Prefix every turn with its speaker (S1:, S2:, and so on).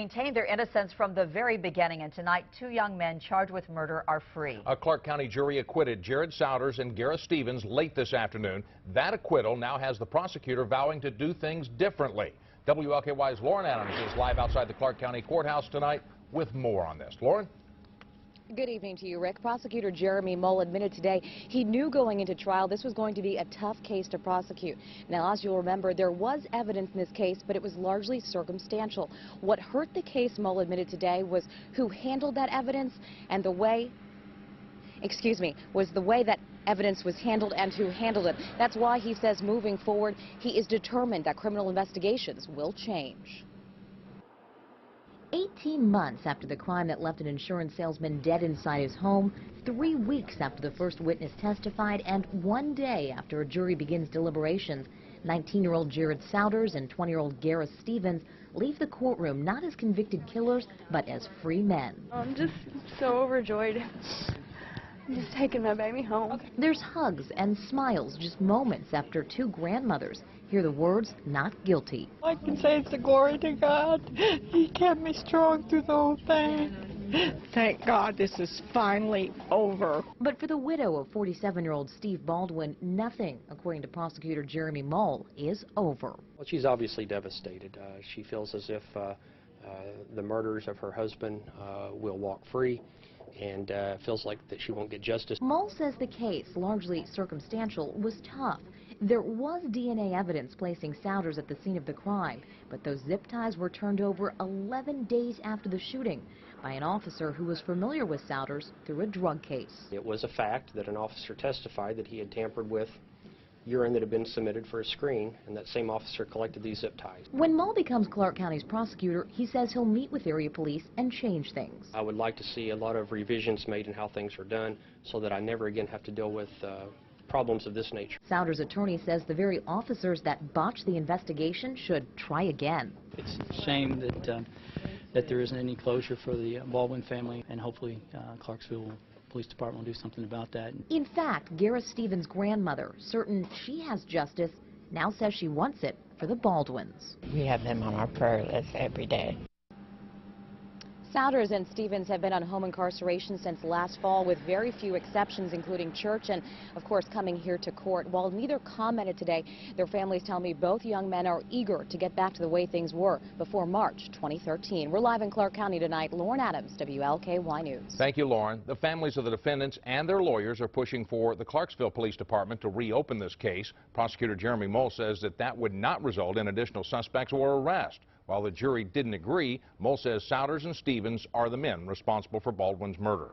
S1: maintained their innocence from the very beginning, and tonight 2 young men charged with murder are free.
S2: A Clark County jury acquitted Jared Souders and Gareth Stevens late this afternoon. That acquittal now has the prosecutor vowing to do things differently. WLKY's Lauren Adams is live outside the Clark County Courthouse tonight with more on this. Lauren?
S3: Good evening to you, Rick. Prosecutor Jeremy Mull admitted today he knew going into trial this was going to be a tough case to prosecute. Now, as you'll remember, there was evidence in this case, but it was largely circumstantial. What hurt the case, Mull admitted today, was who handled that evidence and the way that evidence was handled and who handled it. That's why he says moving forward, he is determined that criminal investigations will change.
S4: 18 months after the crime that left an insurance salesman dead inside his home, 3 weeks after the first witness testified, and 1 day after a jury begins deliberations, 19-year-old Jared Souders and 20-year-old Gareth Stevens leave the courtroom not as convicted killers, but as free men.
S5: I'm just so overjoyed. I'm just taking my baby home.
S4: There's hugs and smiles just moments after 2 grandmothers hear the words, "not guilty."
S6: I can say it's the glory to God. He kept me strong through the whole thing. Thank God this is finally over.
S4: But for the widow of 47-year-old Steve Baldwin, nothing, according to prosecutor Jeremy Mull, is over.
S7: Well, she's obviously devastated. She feels as if the murderers of her husband will walk free, and feels like that she won't get justice.
S4: Mull says the case, largely circumstantial, was tough. There was DNA evidence placing Souders at the scene of the crime, but those zip ties were turned over 11 days after the shooting by an officer who was familiar with Souders through a drug case.
S7: It was a fact that an officer testified that he had tampered with urine that had been submitted for a screen, and that same officer collected these zip ties.
S4: When Mull becomes Clark County's prosecutor, he says he'll meet with area police and change things.
S7: I would like to see a lot of revisions made in how things are done so that I never again have to deal with problems of this nature.
S4: Souders' attorney says the very officers that botched the investigation should try again.
S8: It's a shame that there isn't any closure for the Baldwin family, and hopefully Clarksville Police Department will do something about that.
S4: In fact, Gareth Stevens' grandmother, certain she has justice, now says she wants it for the Baldwins.
S6: We have them on our prayer list every day.
S3: Souders and Stevens have been on home incarceration since last fall, with very few exceptions, including church and, of course, coming here to court. While neither commented today, their families tell me both young men are eager to get back to the way things were before March 2013. We're live in Clark County tonight. Lauren Adams, WLKY News.
S2: Thank you, Lauren. The families of the defendants and their lawyers are pushing for the Clarksville Police Department to reopen this case. Prosecutor Jeremy Mull says that would not result in additional suspects or arrest. While the jury didn't agree, Mull says Souders and Stevens are the men responsible for Baldwin's murder.